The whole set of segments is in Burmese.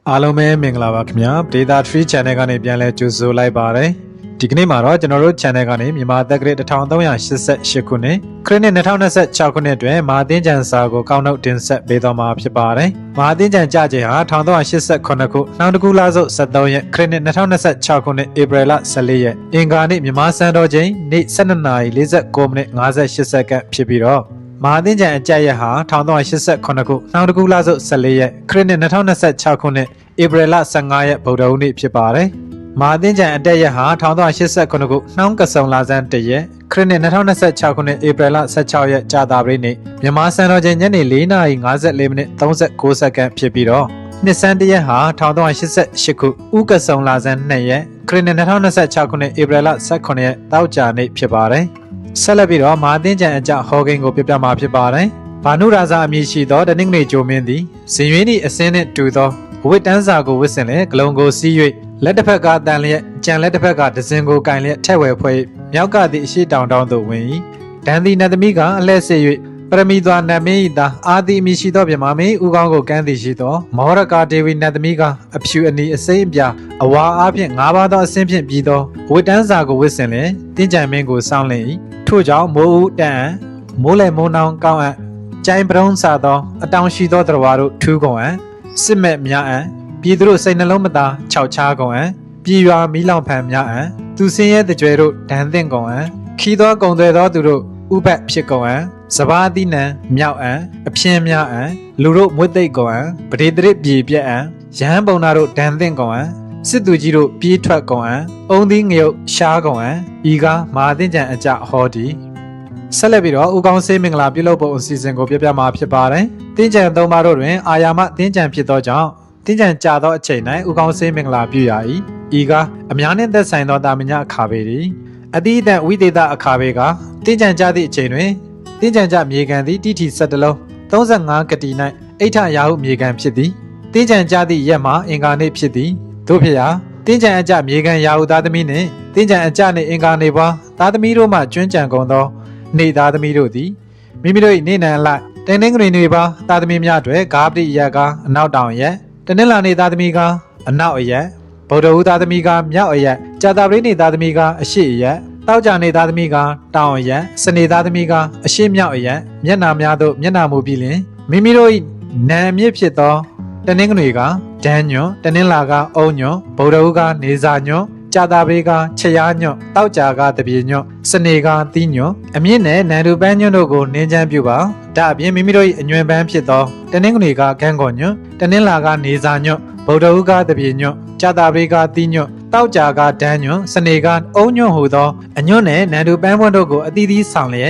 အားလုံးပဲမင်္ဂလာပါခင်ဗျာ Data Tree Channel ကနေပြန်လဲကြိုဆိုလိုက်ပါတယ်ဒီကနေ့မှာတော့ကျွန်တော်တို့ Channel ကနေမြန်မာတက္ကရာ1388ခုနှစ်ခရစ်နှစ်2026ခုနှစ်အတွင်းမဟာသင်္ကြန်စာကိုကောက်နှုတ်တင်ဆက်ပေးတော်မှာဖြစ်ပါတယ်မဟာသင်္ကြန်ကြချိန်ဟာ1388ခုနောက်တစ်ခုလစု73ရက်ခရစ်နှစ်2026ခုနှစ်ဧပြီလ14ရက်အင်္ဂါနေ့မြန်မာစံတော်ချိန်နေ့12:49မိနစ်58စက္ကန့်ဖြစ်ပြီးတော့မဟာသင်္ကြန်အကြက်ရက်ဟာ1388ခုနောက်တစ်ခုလစု14ရက်ခရစ်နှစ်2026ခုနှစ်ဧပြီလ15ရက်ဗုဒ္ဓဟူးနေ့ဖြစ်ပါတယ်မဟာသင်္ကြန်အတက်ရက်ဟာ1388ခုနှောင်းကစုံလာဇန်1ရက်ခရစ်နှစ်2026ခုနှစ်ဧပြီလ16ရက်ကြာသပတေးနေ့မြန်မာစံတော်ချိန်ညနေ4:54မိနစ်39စက္ကန့်ဖြစ်ပြီးတော့နှစ်ဆန်း1ရက်ဟာ1388ခုဥကစုံလာဇန်2ရက်ခရစ်နှစ်2026ခုနှစ်ဧပြီလ18ရက်တောက်ကြနေ့ဖြစ်ပါတယ်ဆက်လက်ပြီးတော့မဟာသင်္ကြန်အကြဟောကိန်းကိုပြပြမှာဖြစ်ပါတယ်။ဘာနုရာဇာအမည်ရှိသောတနင်္ဂနွေဂျိုမင်းသည်ဇင်ရွေးဤအစင်းနှင့်တူသောဝိတ္တန်းစာကိုဝစ်စင်လေဂလုံးကိုစီး၍လက်တစ်ဖက်ကတန်လျက်ကြံလက်တစ်ဖက်ကဒဇင်ကိုကင်လျက်ထက်ဝယ်ဖွဲ့မြောက်ကသည့်အရှိတောင်တောင်သို့ဝင်၏။ဒန်သည်နတ်သမီးကအလှည့်စစ်၍ပရမီသွာနတ်မင်း၏သားအာသည်အမည်ရှိသောမြမမင်းဦးကောင်းကိုကမ်းသည်ရှိသောမောရကာဒေဝီနတ်သမီးကအဖြူအနီအစိမ့်အပြအဝါအားဖြင့်၅ပါးသောအစင်းဖြင့်ပြီးသောဝိတ္တန်းစာကိုဝစ်စင်လေတင်းကြံမင်းကိုစောင်းလင်၏ထို့ကြောင့်မိုးဦးတန်အံမိုးလေမိုးနှောင်းကောင်းအံကျိုင်းပရုံးစာသောအတောင်ရှိသောတော်ဝါတို့ထူးကုန်အံစစ်မဲ့များအံပြည်သူတို့စိတ်နှလုံးမသာခြောက်ချားကုန်အံပြည်ရွာမီးလောင်ဖန်များအံသူစင်းရဲတကြွယ်တို့ဒဏ်သင့်ကုန်အံခီးသောကုံတွေသောသူတို့ဥပတ်ဖြစ်ကုန်အံစဘာသီးနံမြောက်အံအပြင်းများအံလူတို့မွတ်သိပ်ကုန်အံပဒေတရစ်ပြည်ပြက်အံရဟန်းပုံနာတို့ဒဏ်သင့်ကုန်အံစစ်သူကြီးတို့ပြေးထွက်ကုန်အံအုံသီးငရုတ်ရှားကုန်အံဤကမဟာသင်္ကြန်အကြဟောဒီဆက်လက်ပြီးတော့ဥကောင်းစေးမင်္ဂလာပြုလုပ်ပုံအစီအစဉ်ကိုပြပြမှာဖြစ်ပါတယ်သင်္ကြန်သုံးပါးတို့တွင်အာယာမသင်္ကြန်ဖြစ်သောကြောင့်သင်္ကြန်ကြာသောအချိန်၌ဥကောင်းစေးမင်္ဂလာပြုရ၏ဤကအများနှင့်သက်ဆိုင်သောတာမညအခါပေသည်အတိအတဝိသေသအခါပေကသင်္ကြန်ကြသည့်အချိန်တွင်သင်္ကြန်ကြမြေကန်သည်တိထီ17လုံး35ကတိ၌အိဋ္ဌရာဟုမြေကန်ဖြစ်သည်သင်္ကြန်ကြသည့်ရက်မှာအင်္ဂါနေ့ဖြစ်သည်တို့ဖြစ်ရာသင်္ကြန်အကြမြေကန်ရာဟုသားသမီးနှင့်သင်္ကြန်အကြနှင့်အင်္ဂါနေ့ပွားသားသမီးတို့မှကျွမ်းကြံကုန်သောနေသားသမီးတို့သည်မိမိတို့၏နေနံအလိုက်တင်းတင်းကလေးတွေပါသားသမီးများအတွက်ဂါပတိရက်ကအနောက်တောင်ရက်တနင်္လာနေ့သားသမီးကအနောက်အရက်ဗုဒ္ဓဟူးသားသမီးကမြောက်အရက်ကြာသပတေးနေ့သားသမီးကအရှေ့အရက်တောက်ကြနေ့သားသမီးကတောင်အရက်စနေသားသမီးကအရှေ့မြောက်အရက်မျက်နာများသို့မျက်နာမူပြီးလင်မိမိတို့၏နံအမြင့်ဖြစ်သောတနင်္ဂနွေကဒန်းညွန့်တနင်္လာကအုံညွန့်ဗုဒ္ဓဟူးကနေစာညွန့်ကြာသပတေးကချက်ရားညွန့်တောက်ကြကတပြေညွန့်စနေကသီးညွန့်အမြင့်နဲ့နန္ဒူပန်းညွန့်တို့ကိုနင်းချမ်းပြုပါဒါအပြင်မိမိတို့၏အညွန့်ပန်းဖြစ်သောတနင်္ဂနွေကကန်းကော်ညွန့်တနင်္လာကနေစာညွန့်ဗုဒ္ဓဟူးကတပြေညွန့်ကြာသပတေးကသီးညွန့်တောက်ကြကဒန်းညွန့်စနေကအုံညွန့်ဟူသောအညွန့်နဲ့နန္ဒူပန်းပွန်းတို့ကိုအသီးသီးဆောင်လျက်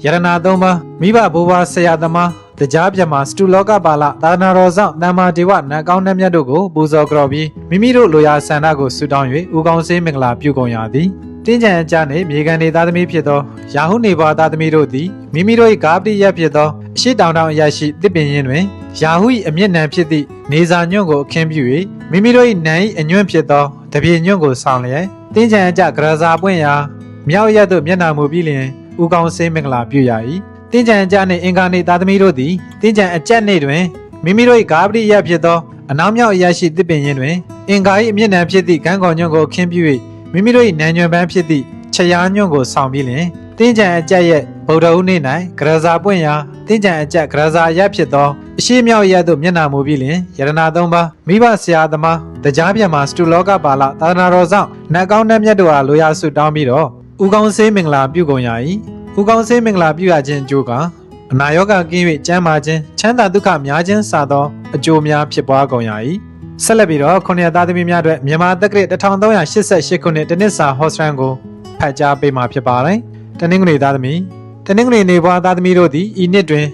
ယရနာသုံးပါးမိဘဘိုးဘွားဆရာသမားတရားပြမှာစတူလောကပါလသာသနာတော်ဆောင်တမ္မာဒေဝနတ်ကောင်းနှမြတ်တို့ကိုပူဇော်ကြော်ပြီးမိမိတို့လိုရာဆန္ဒကိုဆုတောင်း၍ဥကောင်းစေးမင်္ဂလာပြုကုန်ရသည်တင်းကြံအကြနှင့်မြေကန်နေသားသမီးဖြစ်သောယာဟုနေဘွားသားသမီးတို့သည်မိမိတို့၏ဂါပတိရက်ဖြစ်သောအရှိတောင်တောင်အရာရှိတစ်ပင်ရင်တွင်ယာဟု၏အမျက်နှံဖြစ်သည့်နေစာညွန့်ကိုအခင်းပြု၍မိမိတို့၏နံ၏အညွန့်ဖြစ်သောတပြေညွန့်ကိုဆောင်လျက်တင်းကြံအကြဂရဇာပွင့်ရာမြောက်ရက်သို့မျက်နှာမူပြီးလျင်ဥကောင်းစေးမင်္ဂလာပြုရ၏တင်းကြံအကြနှင့်အင်္ဂါနေ့သားသမီးတို့သည်တင်းကြံအကြက်နေ့တွင်မိမိတို့၏ဂါပတိရက်ဖြစ်သောအနောက်မြောက်အရာရှိတစ်ပင်ရင်တွင်အင်္ဂါ၏အမျက်နှံဖြစ်သည့်ကန်းကော်ညွန့်ကိုအခင်းပြု၍မိမိတို့၏နံညွန့်ပန်းဖြစ်သည့်ချက်ရားညွန့်ကိုဆောင်ပြီးလျင်တင်းကြံအကြက်ရဲ့ဗုဒ္ဓဟူးနေ့၌ဂရဇာပွင့်ရာတင်းကြံအကြက်ဂရဇာရက်ဖြစ်သောအရှိမြောက်ရက်သို့မျက်နှာမူပြီးလျင်ယရနာသုံးပါးမိဘဆရာသမားတရားပြမှာစတူလောကပါလသာသနာတော်ဆောင်နတ်ကောင်းနှမြတ်တို့အားလိုရာဆုတောင်းပြီးတော့ဥကောင်းစေးမင်္ဂလာပြုကုန်ရ၏ဥကောင်းစေးမင်္ဂလာပြုရခြင်းအကျိုးကအနာရောဂါကင်း၍ကျမ်းမာခြင်းချမ်းသာဒုက္ခများခြင်းစသောအကျိုးများဖြစ်ပွားကုန်ရ၏ဆက်လက်ပြီးတော့ခုနှစ်သားသမီးများအတွက်မြန်မာတက္ကရာ1388ခုနှစ်တနစ်စာဟောစရန်ကိုဖတ်ကြားပေးမှာဖြစ်ပါတယ်တနင်္ဂနွေသားသမီးတနင်္ဂနွေနေဘွားသားသမီးတို့သည်ဤနှစ်တွင်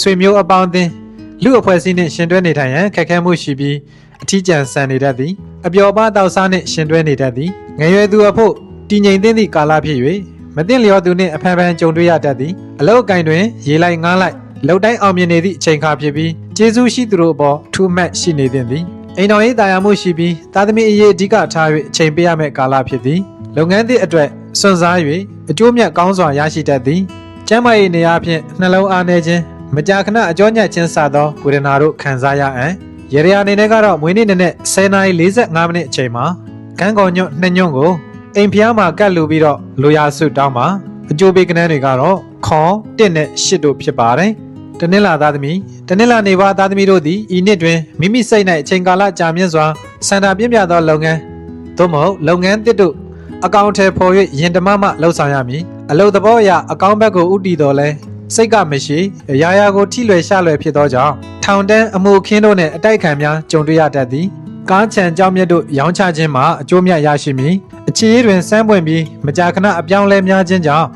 ဆွေမျိုးအပေါင်းအသင်းလူအဖွဲ့အစည်းနှင့်ရှင်တွဲနေထိုင်ရန်ခက်ခဲမှုရှိပြီးအထီးကျန်ဆန်နေတတ်သည်အပျော်ပါတောက်စားနှင့်ရှင်တွဲနေတတ်သည်ငယ်ရွယ်သူအဖို့တည်ငြိမ်သင့်သည့်ကာလဖြစ်၍မသိလျော်သူနှင့်အဖန်ဖန်ကြုံတွေ့ရတတ်သည်အလောက်အကင်တွင်ရေလိုက်ငားလိုက်လှုပ်တိုင်းအောင်မြင်နေသည့်အချိန်ခါဖြစ်ပြီးကျေးဇူးရှိသူတို့အပေါ်ထူးမှတ်ရှိနေသင့်သည်အိမ်တော်ရေးတာယာမှုရှိပြီးသားသမီးအရေးအဓိကထား၍အချိန်ပေးရမယ့်ကာလဖြစ်သည်လုပ်ငန်းသည့်အတွက်စွန့်စား၍အကျိုးမြတ်ကောင်းစွာရရှိတတ်သည်ကျမ်းမာရေးနေရာဖြင့်နှလုံးအားနည်းခြင်းမကြာခဏအကြောညက်ခြင်းစသောဝေဒနာတို့ခံစားရအံ ရေရအနေနဲ့ကတော့မွေးနေ့နဲ့10:45 မိနစ်အချိန်မှာကန်းကောင်ညွန့်2ညွန့်ကိုအိမ်ဖျားမှာကတ်လူပြီးတော့လိုရာစုတောင်းမှာအကျိုးပေးကနန်းတွေကတော့ခွန်1နဲ့8တို့ဖြစ်ပါတယ်တနင်္လာသားသမီးတနင်္လာနေပါသားသမီးတို့သည်ဤနှစ်တွင်မိမိစိတ်၌အချိန်ကာလကြာမြင့်စွာစန္ဒပြင်းပြသောလုပ်ငန်းသို့မဟုတ်လုပ်ငန်းတစ်တို့အကောင့်ထဲပေါ်၍ရင်တမမလှုပ်ဆောင်ရမည်အလုပ်သဘောအရအကောင့်ဘက်ကိုဥတီတော်လဲစိတ်ကမရှိရာရာကိုထိလွယ်ရှလွယ်ဖြစ်သောကြောင့်ထောင်တန်းအမှုခင်းတို့နှင့်အတိုက်ခံများကြုံတွေ့ရတတ်သည်ကားချံကြောင်းမြတ်တို့ရောင်းချခြင်းမှာအကျိုးမြတ်ရရှိမည်အခြေရေးတွင်စမ်းပွင့်ပြီးမကြာခဏအပြောင်းလဲများခြင်းကြောင့်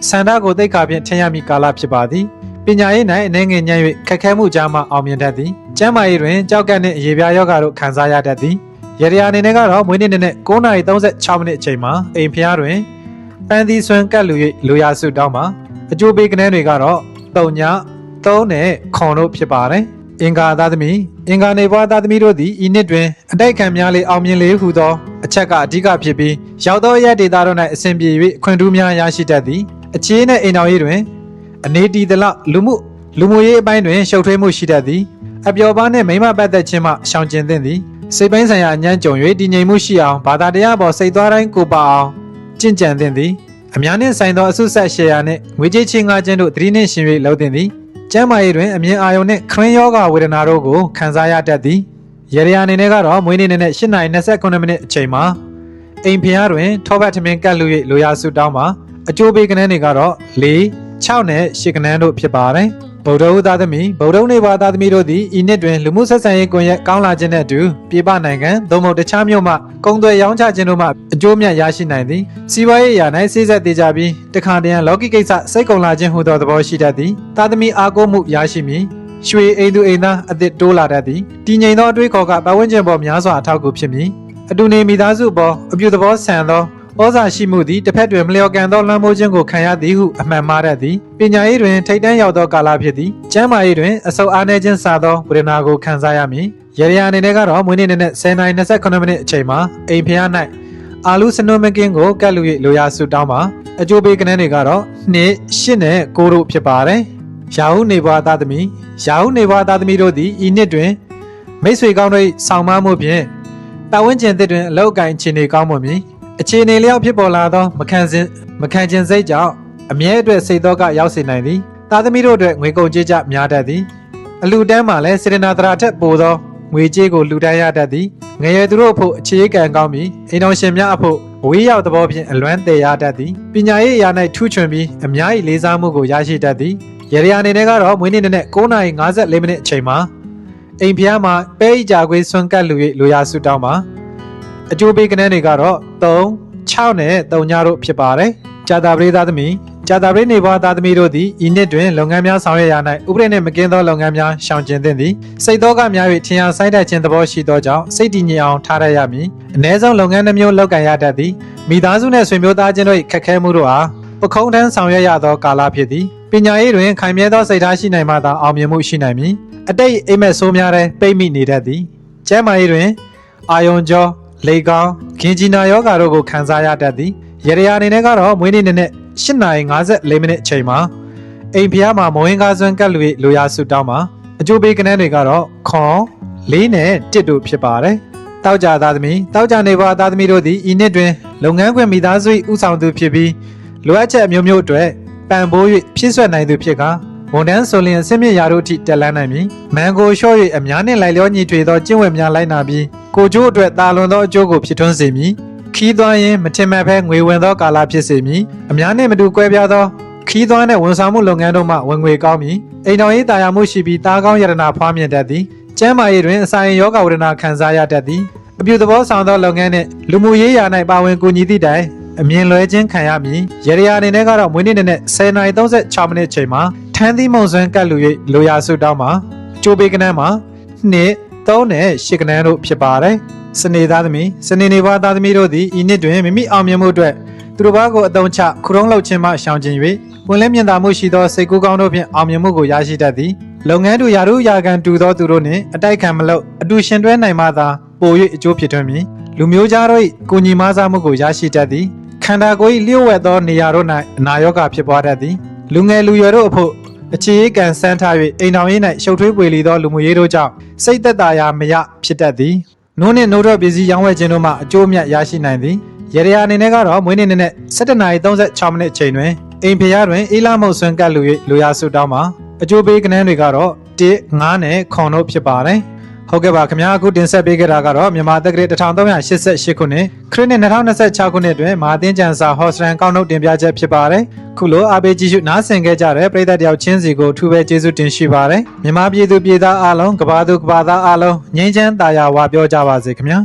စန္ဒကိုသိက္ခာဖြင့်ထင်ရမည်ကာလဖြစ်ပါသည်ပညာရေး၌အနေငယ်ညံ့၍ခက်ခဲမှုကြားမှအောင်မြင်တတ်သည်ကျမ်းမာရေးတွင်ကြောက်ကပ်နှင့်ရေပြားယောဂတို့ခံစားရတတ်သည်ရရအနေနဲ့ကတော့မွေးနေ့နဲ့9:36 မိနစ်အချိန်မှာအိမ်ဖျားတွင်ပန်းသီးဆွမ်းကတ်လူ၍လိုရာစုတောင်းမှာအကျိုးပေးကနန်းတွေကတော့3ည3နဲ့ခွန်တို့ဖြစ်ပါတယ်အင်္ဂါသားသမီးအင်္ဂါနေဘွားသားသမီးတို့သည်ဤနှစ်တွင်အတိုက်ခံများလေးအောင်မြင်လေဟုသောအချက်ကအဓိကဖြစ်ပြီးရောက်သောရက်ဒေတာတို့၌အစဉ်ပြေ၍ခွင့်ထူးများရရှိတတ်သည်အခြေနဲ့အိမ်တော်ရေးတွင်အနေတီသလောက်လူမှုရေးအပိုင်းတွင်ရှုပ်ထွေးမှုရှိတတ်သည်အပျော်ပါးနှင့်မိမပတ်သက်ခြင်းမှရှောင်ကျဉ်သင့်သည်စိတ်ပိုင်းဆိုင်ရာအညံ့ကြုံ၍တည်ငြိမ်မှုရှိအောင်ဘာသာတရားပေါ်စိတ်သွားတိုင်းကိုပါအောင်ကျင့်ကြံသင့်သည်အများနှင့်ဆိုင်သောအဆုဆက်ရှယ်ယာနှင့်ငွေကြေးချင်းငါခြင်းတို့သတိနှင့်ရှင်၍လှုပ်သင့်သည်ကျမ်းမာရေးတွင်အမြင်အာရုံနှင့်ခရင်းယောဂဝေဒနာတို့ကိုခံစားရတတ်သည်ရရအနေနဲ့ကတော့မွေးနေ့နဲ့8:29 မိနစ်အချိန်မှာအိမ်ဖျားတွင်ထောပတ်ထမင်းကတ်လူ၍လိုရာစုတောင်းမှာအကျိုးပေးကနန်းတွေကတော့4 6နဲ့8ကနန်းတို့ဖြစ်ပါတယ်ဗုဒ္ဓဟူသားသမီးဗုဒ္ဓနေပါသားသမီးတို့သည်ဤနှစ်တွင်လူမှုဆက်ဆံရေးကွန်ရက်ကောင်းလာခြင်းနှင့်အတူပြေပနိုင်ငံသို့မဟုတ်တခြားမြို့မှကုန်သွယ်ရောင်းချခြင်းတို့မှအကျိုးမြတ်ရရှိနိုင်သည်စီးပွားရေးအရာ၌စိစက်သေးကြပြီးတခါတရံလောကီကိစ္စစိတ်ကုန်လာခြင်းဟူသောသဘောရှိတတ်သည်သားသမီးအားကိုးမှုရရှိမည်ရွှေအိမ်သူအိမ်သားအသစ်တိုးလာတတ်သည်တည်ငြိမ်သောအတွေးခေါ်ကပတ်ဝန်းကျင်ပေါ်များစွာအထောက်အကူဖြစ်မည်အတူနေမိသားစုပေါ်အပြုသဘောဆန်သောဩဇာရှိမှုသည်တစ်ဖက်တွင်မလျော်ကန်သောလွှမ်းမိုးခြင်းကိုခံရသည်ဟုအမှန်မှားတတ်သည်ပညာရေးတွင်ထိပ်တန်းရောက်သောကာလဖြစ်သည်ကျမ်းမာရေးတွင်အဆုတ်အားနည်းခြင်းစသောဝေဒနာကိုခံစားရမည်ရရအနေနဲ့ကတော့မွေးနေ့နဲ့10:29 မိနစ်အချိန်မှာအိမ်ဖျား၌အာလူစနွမကင်းကိုကတ်လူ၍လိုရာစုတောင်းမှာအကျိုးပေးကနန်းတွေကတော့2 8နဲ့9တို့ဖြစ်ပါတယ်ရာဟုနေဘွားသားသမီးရာဟုနေဘွားသားသမီးတို့သည်ဤနှစ်တွင်မိတ်ဆွေကောင်းတို့ဆောင်မမှုဖြင့်ပတ်ဝန်းကျင်သစ်တွင်အလောက်အကိုင်အခြေအနေကောင်းမွန်မည်အခြေအနေလျောက်ဖြစ်ပေါ်လာသောမခံကျင်စိတ်ကြောင့်အမြဲအတွက်စိတ်သောကရောက်စေနိုင်သည်သားသမီးတို့အတွက်ငွေကုန်ကြေးကျများတတ်သည်အလူတန်းမှာလည်းစေတနာတရာထက်ပိုသောငွေကြေးကိုလူတန်းရတတ်သည်ငယ်ရွယ်သူတို့အဖို့အခြေခံကောင်းပြီးအိမ်တော်ရှင်များအဖို့ဝေးရောက်သဘောဖြင့်အလွမ်းတည်ရတတ်သည်ပညာရေးအရာ၌ထူးချွန်ပြီးအများကြီးလေးစားမှုကိုရရှိတတ်သည်ရရအနေနဲ့ကတော့မွေးနေ့နဲ့9:54 မိနစ်အချိန်မှာအိမ်ဖျားမှာပဲဤကြာခွေးဆွမ်းကတ်လူ၍လိုရာစုတောင်းမှာအကျိုးပေးကနန်းတွေကတော့3 6နဲ့3ညတို့ဖြစ်ပါတယ်ကြာတာပရိသတ်သမီးကြာတာပရိနေဘွားသားသမီးတို့သည်ဤနှစ်တွင်လုပ်ငန်းများဆောင်ရွက်ရာ၌ဥပဒေနှင့်မကင်းသောလုပ်ငန်းများရှောင်ကျဉ်သင့်သည်စိတ်သောကများ၍ထင်ရှားဆိုင်တတ်ခြင်းသဘောရှိသောကြောင့်စိတ်တည်ငြိမ်အောင်ထားရမည်အ ਨੇ ဆုံးလုပ်ငန်းနှမျိုးလုပ်ကိုင်ရတတ်သည်မိသားစုနှင့်ဆွေမျိုးသားချင်းတို့၏ခက်ခဲမှုတို့အားပခုံးထမ်းဆောင်ရွက်ရသောကာလဖြစ်သည်ပညာရေးတွင်ခိုင်မြဲသောစိတ်ထားရှိနိုင်မှသာအောင်မြင်မှုရှိနိုင်မည်အတိတ်အိမ်မက်ဆိုးများထဲပိတ်မိနေတတ်သည်ကျမ်းမာရေးတွင်အာယုံကြောလေကောင်းခင်ဂျီနာယောဂါတို့ကိုခံစားရတတ်သည်ရရအနေနဲ့ကတော့မွေးနေ့နဲ့8:54 မိနစ်အချိန်မှာအိမ်ဖျားမှာမဝင်းကားစွမ်းကတ်လူ၍လိုရာစုတောင်းမှာအကျိုးပေးကနန်းတွေကတော့ခွန်4နဲ့1တို့ဖြစ်ပါတယ်တောက်ကြသားသမီးတောက်ကြနေဘွားသားသမီးတို့သည်ဤနှစ်တွင်လုပ်ငန်းခွင်မိသားစု၏ဥဆောင်သူဖြစ်ပြီးလိုအပ်ချက်အမျိုးမျိုးအတွက်ပံ့ပိုး၍ဖြည့်ဆွတ်နိုင်သူဖြစ်ကာဝန်ထမ်းဆိုလျင်အဆင့်မြင့်ရာတို့အထိတက်လှမ်းနိုင်မည်မန်ကိုလျှော့၍အများနှင့်လိုက်လျောညီထွေသောကျင့်ဝတ်များလိုက်နာပြီးကိုကျိုးအတွက်တာလွန်သောအကျိုးကိုဖြစ်ထွန်းစေမည်ခီးသွွားရင်မထင်မှတ်ဘဲငွေဝင်သောကာလဖြစ်စေမည်အများနှင့်မတူကွဲပြားသောခီးသွွားနှင့်ဝန်ဆောင်မှုလုပ်ငန်းတို့မှဝင်ငွေကောင်းမည်အိမ်တော်ရေးတာယာမှုရှိပြီးတားကောင်းယတနာဖွားမြင်တတ်သည်ကျမ်းမာရေးတွင်အစာရင်ယောဂဝေဒနာခံစားရတတ်သည်အပြုသဘောဆောင်သောလုပ်ငန်းနှင့်လူမှုရေးရာ၌ပါဝင်ကူညီသည့်တိုင်အမြင်လွဲခြင်းခံရမည်ရရအနေနဲ့ကတော့မွေးနေ့နဲ့10:36 မိနစ်ချိန်မှာထန်းသီးမုံစွမ်းကတ်လူ၍လိုရာစုတောင်းမှာကျိုးပေးကနန်းမှာ2 3နဲ့8ကနန်းတို့ဖြစ်ပါတယ်စနေသားသမီးစနေနေဘွားသားသမီးတို့သည်ဤနှစ်တွင်မိမိအောင်မြင်မှုအတွက်သူတို့ဘာကိုအသုံးချခုံးလှုပ်ခြင်းမှရှောင်ကျဉ်၍ဝင်လင်းမြင်သာမှုရှိသောစိတ်ကူးကောင်းတို့ဖြင့်အောင်မြင်မှုကိုရရှိတတ်သည်လုပ်ငန်းတို့ရာထူးရာခံတူသောသူတို့နှင့်အတိုက်ခံမလို့အတူရှင်တွဲနိုင်မှသာပို၍အကျိုးဖြစ်ထွန်းမည်လူမျိုးသားတို့၏ကိုညီမစားမှုကိုရရှိတတ်သည်ခန္ဓာကိုယ်၏လျှို့ဝှက်သောနေရာတို့၌အနာရောဂါဖြစ်ပွားတတ်သည်လူငယ်လူရွယ်တို့အဖို့ အခြေခံစမ်းထား၍အိမ်တော်ရေး၌ရှုပ်ထွေးပွေလီသောလူမှုရေးတို့ကြောင့်စိတ်သက်သာရာမရဖြစ်တတ်သည်နိုးနှင့်နိုးတော့ပစ္စည်းရောင်းဝယ်ခြင်းတို့မှအကျိုးအမြတ်ရရှိနိုင်သည်ရေရအနေနဲ့ကတော့မွေးနေ့နဲ့17:36မိနစ်အချိန်တွင်အိမ်ဖျားတွင်အေးလာမုတ်ဆွမ်းကပ်လူ၍လူရဆူတောင်းမှာအကျိုးပေးကဏ္ဍတွေကတော့1 9နဲ့ခွန်တို့ဖြစ်ပါတယ်ဟုတ်ကဲ့ပါခင်ဗျာအခုတင်ဆက်ပေးခဲ့တာကတော့မြန်မာတက္ကရာ1388ခုနှစ်ခရစ်နှစ်2026ခုနှစ်တွင်မာသင်းကျန်စာဟော့စတန်ကောက်နှုတ်တင်ပြချက်ဖြစ်ပါတယ်ခုလိုအားပေးကြည့်ရှုနားဆင်ခဲ့ကြတဲ့ပရိသတ်တယောက်ချင်းစီကိုထူးပဲကျေးဇူးတင်ရှိပါတယ်မြန်မာပြည်သူပြည်သားအားလုံးကဘာသူကဘာသားအားလုံးငြိမ်းချမ်းသာယာဝပြောကြပါစေခင်ဗျာ